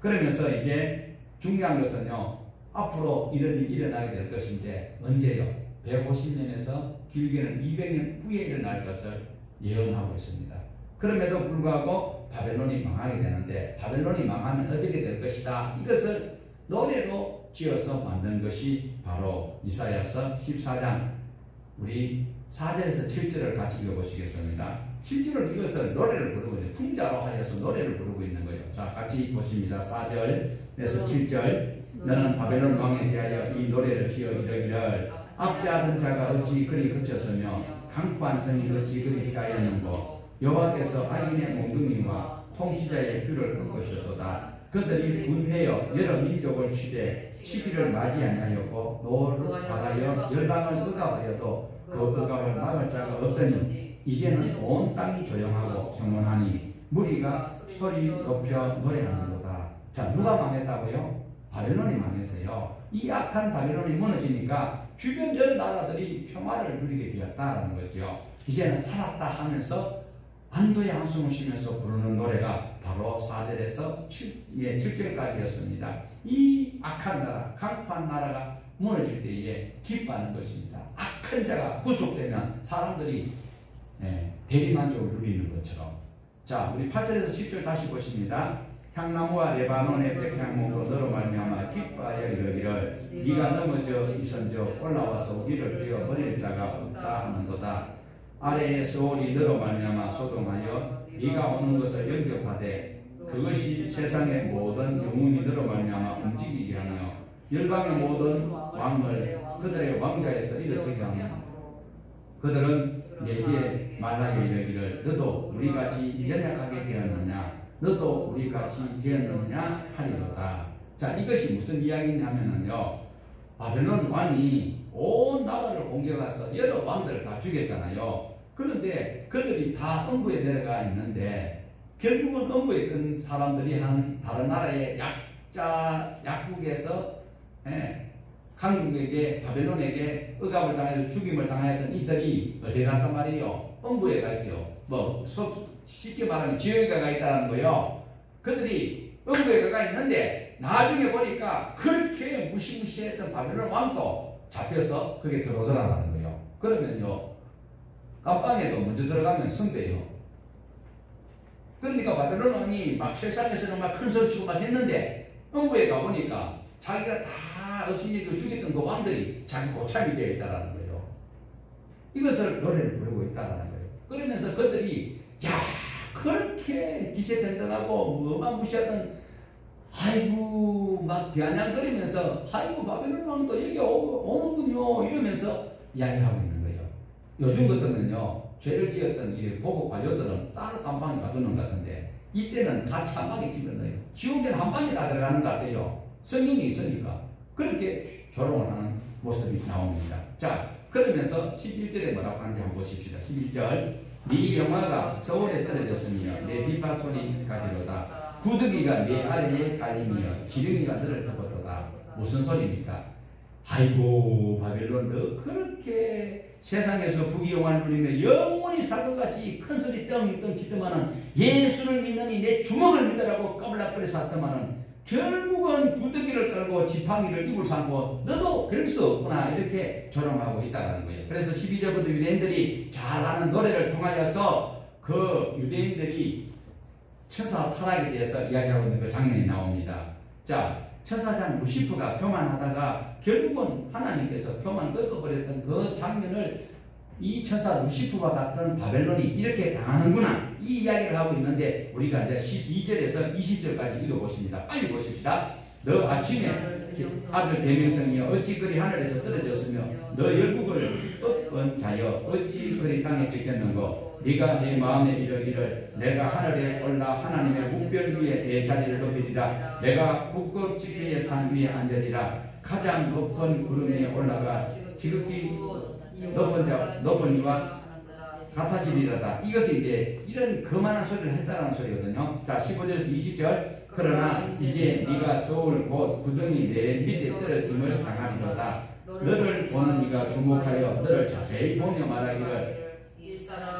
그러면서 이제 중요한 것은요, 앞으로 이런 일이 일어나게 될 것인데, 언제요? 150년에서 길게는 200년 후에 일어날 것을 예언하고 있습니다. 그럼에도 불구하고 바벨론이 망하게 되는데, 바벨론이 망하면 어떻게 될 것이다, 이것을 노래로 지어서 만든 것이 바로 이사야서 14장 우리 4절에서 7절을 같이 읽어보시겠습니다. 7절을 이것을 노래를 부르고 있는, 풍자로 하여서 노래를 부르고 있는 거예요. 자, 같이 보십니다. 4절에서 7절. 너는 바벨론 왕에 대하여 이 노래를 지어 이르기를, 압제하던 자가 어찌 그리 그쳤으며 강포한 성이 어찌 그리 피하였는고, 여호와께서 악인의 몽둥이와 통치자의 귤을 꺾으셨도다. 그들이 분내어 여러 민족을 취대 시기를 맞이 아니하였고 노를 박하여 열방을 억압하여도 그 억압을 막을 자가 없더니, 이제는 온 땅이 조용하고 평온하니 무리가 소리 높여 노래하는도다. 자, 누가 망했다고요? 바벨론이 망했어요. 이 악한 바벨론이 무너지니까 주변 전 나라들이 평화를 누리게 되었다라는 거죠. 이제는 살았다 하면서 안도의 한숨을 쉬면서 부르는 노래가 바로 4절에서 7절까지였습니다. 이 악한 나라, 강포한 나라가 무너질 때에 기뻐하는 것입니다. 악한 자가 구속되면 사람들이 대리만족을 누리는 것처럼. 자, 우리 8절에서 10절 다시 보십니다. 향나무와 레바논의 백향목으로 너로 말미암아 기뻐하여 이르기를, 네가 넘어져 있은즉 올라와서 우리를 베어 버릴 자가 없다 하는도다. 아래에 서울이 너로 말미암아 소동하여 네가 오는 것을 영접하되 그것이 세상의 모든 영웅이 너로 말미암아 움직이게 하며 열방의 모든 왕을 그들의 왕자에서 일어서게 하며 그들은 내게 말하여 이르기를, 너도 우리같이 연약하게 되었느냐, 너도 우리같이 되었느냐 하리로다. 자, 이것이 무슨 이야기냐면요, 바벨론 왕이 온 나라를 공격해서 여러 왕들을 다 죽였잖아요. 그런데 그들이 다 음부에 내려가 있는데, 결국은 음부에 있던 사람들이 한 다른 나라의 약국에서 강국에게, 바벨론에게 억압을 당해서 죽임을 당하였던 이들이 어디 갔단 말이에요? 음부에 가 있어요. 쉽게 말하면 지옥에 가 있다는 거예요. 그들이 음부에 가 있는데 나중에 보니까 그렇게 무시무시했던 바벨론 왕도 잡혀서 그게 들어오더라는 거예요. 그러면요, 깜빵에도 먼저 들어가면 선배예요. 그러니까 바벨론 왕이 막 세상에서는 막 큰 소리 치고 막 했는데, 음부에 가보니까 자기가 다 어신이고 죽였던 그 왕들이 자기 고참이 되어 있다는 거예요. 이것을 노래를 부르고 있다는 거예요. 그러면서 그들이, 야, 그렇게 기세등등하고 어마무시하던, 아이고 막 비아냥거리면서, 아이고 바벨론 왕도 여기 오는군요 이러면서 이야기하고 있는 거예요. 요즘 같으면요, 죄를 지었던 이 보고 관료들은 따로 감방에 가두는 것 같은데, 이때는 같이 한 방에 집어넣어요. 지옥에는 한 방에 다 들어가는 것 같아요. 성경이 있으니까. 그렇게 조롱을 하는 모습이 나옵니다. 자, 그러면서 11절에 뭐라고 하는지 한번 보십시다. 11절. 네 영화가 서울에 떨어졌으며 내 뒷발 소리까지로다. 구더기가 내 아래에 깔리며 기름이가 너를 덮었도다. 무슨 소리입니까? 아이고 바벨론, 너 그렇게 세상에서 부귀영화를 누리며 영원히 살것같이 큰 소리 떵떵 치더만은, 예수를 믿느니 내 주먹을 믿으라고 까불락거려서 했더만은 결국은 구더기를 깔고 지팡이를 입을 삼고 너도 별 수 없구나, 이렇게 조롱하고 있다는 거예요. 그래서 12절부터 유대인들이 잘 아는 노래를 통하여서 그 유대인들이 천사 타락에 대해서 이야기하고 있는 그 장면이 나옵니다. 자, 천사장 루시프가 교만하다가 결국은 하나님께서 교만 꺾어버렸던 그 장면을 이 천사 루시프와 같은 바벨론이 이렇게 당하는구나, 이 이야기를 하고 있는데, 우리가 이제 12절에서 20절까지 읽어보십니다. 빨리 보십시다. 너 아침에 아들 대명성이여 어찌 그리 하늘에서 떨어졌으며 너 열국을 엎은 자여 어찌 그리 땅에 찍혔는고, 네가 내 마음에 이르기를 내가 하늘에 올라 하나님의 묵별 위에 내 자리를 높이리라. 내가 북극지대의 산 위에 앉으리라. 가장 높은 구름 위에 올라가 지극히 높은 이와 같아지리라다. 이것이 이제 이런 거만한 소리를 했다는 소리거든요. 자, 15절에서 20절. 그러나 이제 네가 서울 곧 구덩이 내 밑에 떨어짐을 당하리로다. 너를 보는 이가 주목하여 너를 자세히 보며 말하기를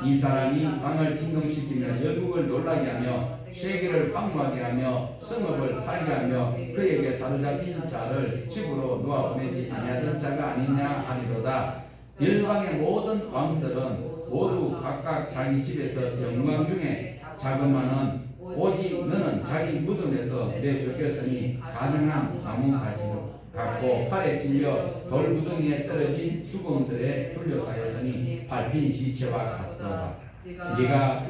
이 사람이 땅을 진동시키며 열국을 놀라게 하며 세계를 황무하게 하며 성읍을 팔게 하며 그에게 사로잡힌 자를 집으로 놓아 보내지 아니하던 자가 아니냐 하리로다. 열방의 모든 왕들은 모두 각각 자기 집에서 영광 중에 자그마는 오직 너는 자기 무덤에서 내쫓겼으니 가증한 나뭇가지로 갖고 팔에 찔려 돌무덩이에 떨어진 죽음들에 둘러싸였으니 밟힌 시체와 같도다. 네가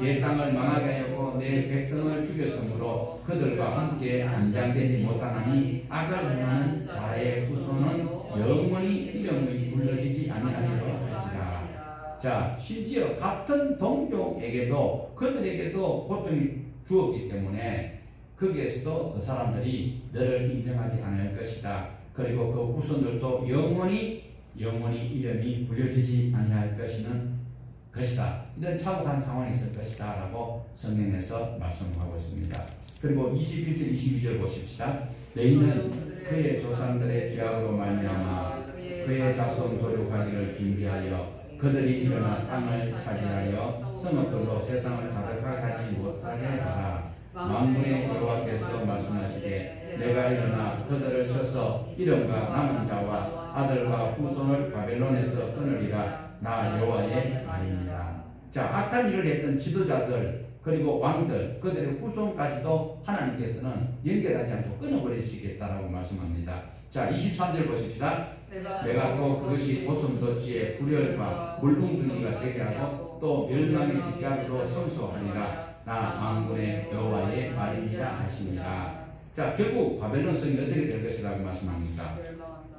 내 땅을 망하게 하고 내 백성을 죽였으므로 그들과 함께 안장되지 못하나니 악을 행하는 자의 후손은 영원히 이름이 불러지지 아니하리라 할지라. 자, 심지어 같은 동족에게도 그들에게도 고통이 주었기 때문에 거기에서도 그 사람들이 너를 인정하지 않을 것이다. 그리고 그 후손들도 영원히 이름이 불려지지 아니할 것이다. 이런 참혹한 상황이 있을 것이다 라고 성경에서 말씀하고 있습니다. 그리고 21절 22절 보십시다. 너희는 그의 조상들의 죄악으로 말미암아 그의 자손 도륙하기를 준비하여 그들이 일어나 땅을 차지하여 성읍들로 세상을 가득하게 하지 못하게 하라. 만군의 여호와께서 말씀하시되 내가 일어나 그들을 쳐서 이름과 남은 자와 아들과 후손을 바벨론에서 끊으리라. 나 여호와의 말입니다. 자, 악한 일을 했던 지도자들 그리고 왕들 그들의 후손까지도 하나님께서는 연결하지 않고 끊어버리시겠다라고 말씀합니다. 자, 23절 보십시다. 내가 또 그것이 고슴도치의 불혈과 물웅덩이가 되게 하고 또 멸망의 빗자루로 청소하리라. 나 만군의 여호와의 말이니라 하십니다. 자, 결국 바벨론 성이 어떻게 될 것이라고 말씀합니까?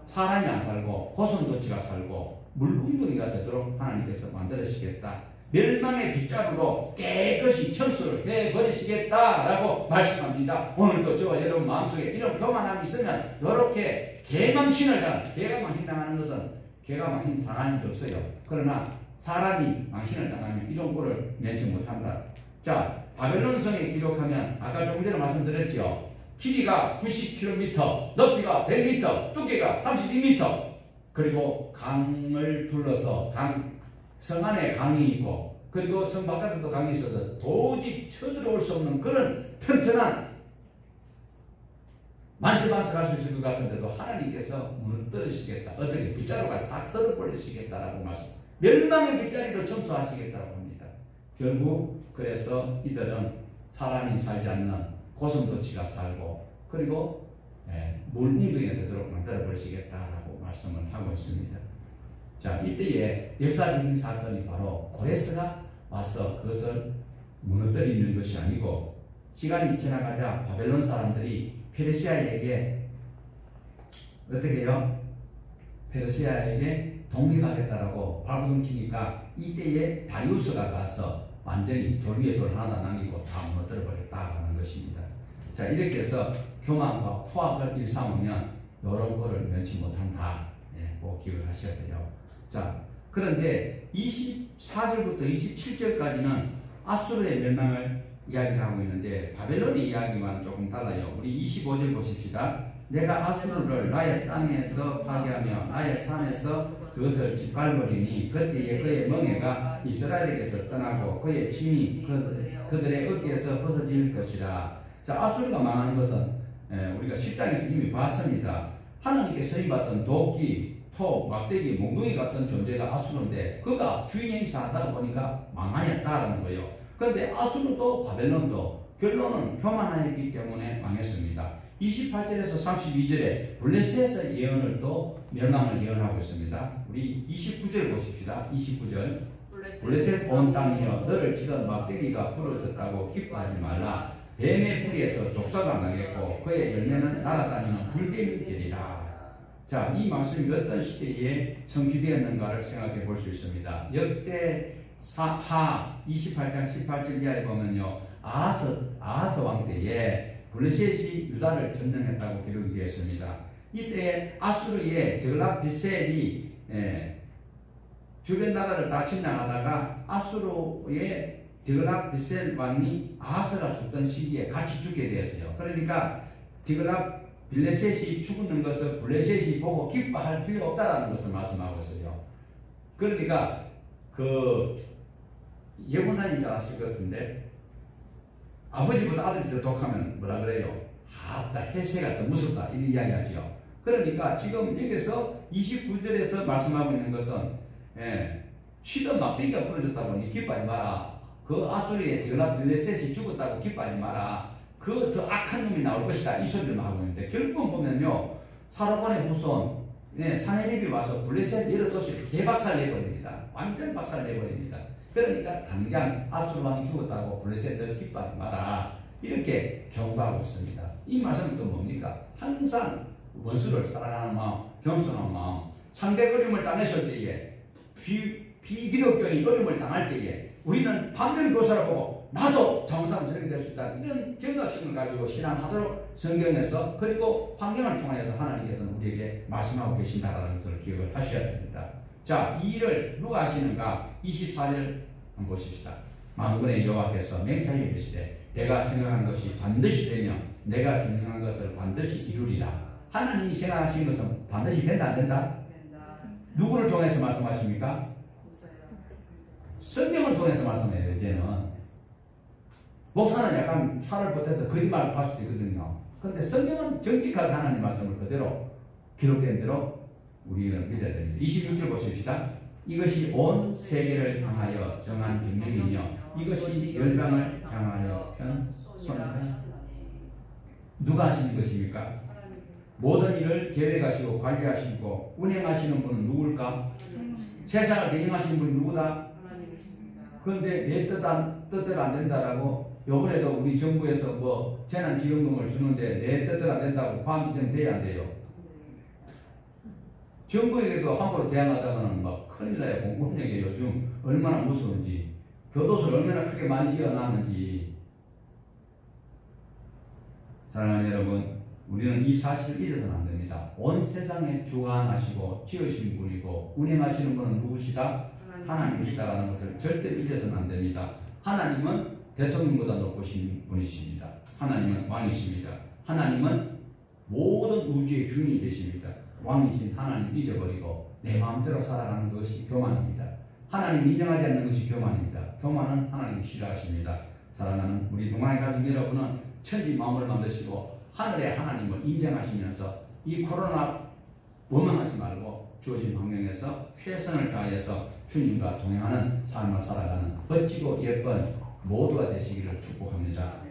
사람이 안 살고 고슴도치가 살고 물웅덩이가 되도록 하나님께서 만들으시겠다. 멸망의 빗자루로 깨끗이 청소를 해버리시겠다라고 말씀합니다. 오늘도 저와 여러분 마음속에 이런 교만함이 있으면 이렇게 개망신을 당하는 것은 개가 망신 당하는 게 없어요. 그러나 사람이 망신을 당하면 이런 꼴을 면치 못한다. 자, 바벨론 성에 기록하면 아까 조금 전에 말씀드렸죠. 길이가 90km, 높이가 100m, 두께가 32m. 그리고 강을 둘러서 성 안에 강이 있고 그리고 성 바깥에도 강이 있어서 도저히 쳐들어올 수 없는 그런 튼튼한 만세만세 할 수 있을 것 같은데도 하나님께서 무너뜨리시겠다. 어떻게 빗자루가 싹 썰어버리시겠다라고 말씀. 멸망의 빗자루로 청소하시겠다고 합니다. 결국 그래서 이들은 사람이 살지 않는 고슴도치가 살고 그리고 물웅덩이가 되도록 만들어 버리시겠다라고 말씀을 하고 있습니다. 자, 이때에 역사적인 사건이 바로 고레스가 와서 그것을 무너뜨리는 것이 아니고 시간이 지나가자 바벨론 사람들이 페르시아에게 어떻게 해요? 페르시아에게 독립하겠다라고 발부둥치니까 이때에 다리우스가 가서 완전히 돌 위에 돌 하나 남기고 다 무너뜨려 버렸다는 것입니다. 자, 이렇게 해서 교만과 포악을 일삼으면 이런 거를 면치 못한다. 꼭 기억을 하셔야 돼요. 자, 그런데 24절부터 27절까지는 아수르의 멸망을 이야기하고 있는데 바벨론의 이야기와는 조금 달라요. 우리 25절 보십시다. 내가 아수르를 나의 땅에서 파괴하며 나의 산에서 그것을 짓밟으리니 그때에 그의 멍에가 이스라엘에게서 떠나고 그의 침이 그들의 어깨에서 벗어질 것이라. 자, 아수르가 망하는 것은 우리가 식당에서 이미 봤습니다. 하나님께 서임받던 도끼, 토, 막대기, 몽둥이 같은 존재가 아수르인데 그가 주인 행사하다 보니까 망하였다라는 거예요. 그런데 아수르도 바벨론도 결론은 교만하였기 때문에 망했습니다. 28절에서 32절에 블레셋의 예언을 또 멸망을 예언하고 있습니다. 우리 29절 보십시다. 29절 블레셋 온 땅이여 너를 치던 막대기가 부러졌다고 기뻐하지 말라. 뱀의 뿌리에서 독사가 나겠고 그의 열매는 날아다니는 불뱀이 되리라. 자, 이 말씀이 어떤 시대에 성취되었는가를 생각해 볼 수 있습니다. 역대하 28장 18절 이하에 보면요, 아하스 왕 때에 블레셋이 유다를 점령했다고 기록이 되어 있습니다. 이때 아수르의 드글랏비셀이 주변 나라를 다 침략하다가 아수르의 드글랏비셀 왕이 아하스가 죽던 시기에 같이 죽게 되었어요. 그러니까 빌레셋이 죽는 것을 블레셋이 보고 기뻐할 필요 없다라는 것을 말씀하고 있어요. 그러니까 그 예고사님 잘 아실 것 같은데 아버지보다 아들이 더 독하면 뭐라 그래요? 아따 해세가 더 무섭다 이 이야기하죠. 그러니까 지금 여기서 29절에서 말씀하고 있는 것은 취도 막대기가 부러졌다고 니 기뻐하지 마라. 그 아수리의 드라빌레셋이 죽었다고 기뻐하지 마라. 그 더 악한 놈이 나올 것이다 이 소리를 하고 있는데 결국은 보면요 사로본의 후손 사내립이 와서 블레셋 여러 도시를 개박살 내버립니다. 완전 박살 내버립니다. 그러니까 당장 아수르 왕이 죽었다고 블레셋을 기뻐하지 마라 이렇게 경고하고 있습니다. 이 말씀은 또 뭡니까? 항상 원수를 사랑하는 마음, 겸손한 마음, 상대 어려움을 당했을 때에 비기독교인이 어려움을 당할 때에 우리는 반면 교사를 보고 나도 잘못하면 저렇게 될 수 있다 이런 경각심을 가지고 신앙하도록 성경에서 그리고 환경을 통해서 하나님께서는 우리에게 말씀하고 계신다는 것을 기억을 하셔야 됩니다. 자, 이 일을 누가 하시는가? 24절 한번 보십시다. 만군의 여호와께서 맹세하여 이르시되 내가 생각한 것이 반드시 되며 내가 경영한 것을 반드시 이루리라. 하나님이 생각하신 것은 반드시 된다 안 된다? 누구를 통해서 말씀하십니까? 성경을 통해서 말씀해요. 이제는 목사는 약간 살을 보태서 거짓말을 할 수도 있거든요. 그런데 성경은 정직하게 하나님 말씀을 그대로 기록된 대로 우리는 믿어야 됩니다. 26절 보십시다. 이것이 온 세계를 향하여 정한 명령이며 이것이 열방을 향하여 편 손입니다. 누가 하시는 것입니까? 모든 일을 계획하시고 관리하시고 운행하시는 분은 누굴까? 세상을 경영하시는 분은 누구다? 그런데 내 뜻대로 안 된다라고 요번에도 우리 정부에서 뭐 재난지원금을 주는데 내 뜻대로 안 된다고 과음지정 돼야 안 돼요. 정부에게도 함부로 대항하다가는 막 큰일 나요. 공공력이 요즘 얼마나 무서운지 교도소를 얼마나 크게 많이 지어놨는지. 사랑하는 여러분, 우리는 이 사실을 잊어서는 안 됩니다. 온 세상에 주관하시고 지으신 분이고 운행하시는 분은 누구시다? 하나님이시다라는 것을 절대 잊어서는 안 됩니다. 하나님은 대통령보다 높으신 분이십니다. 하나님은 왕이십니다. 하나님은 모든 우주의 주인이 되십니다. 왕이신 하나님 잊어버리고 내 마음대로 살아가는 것이 교만입니다. 하나님 인정하지 않는 것이 교만입니다. 교만은 하나님이 싫어하십니다. 사랑하는 우리 동아의 가족 여러분은 천지 마음을 만드시고 하늘의 하나님을 인정하시면서 이 코로나 원망하지 말고 주어진 환경에서 최선을 다해서 주님과 동행하는 삶을 살아가는 멋지고 예쁜 모두가 되시기를 축복합니다.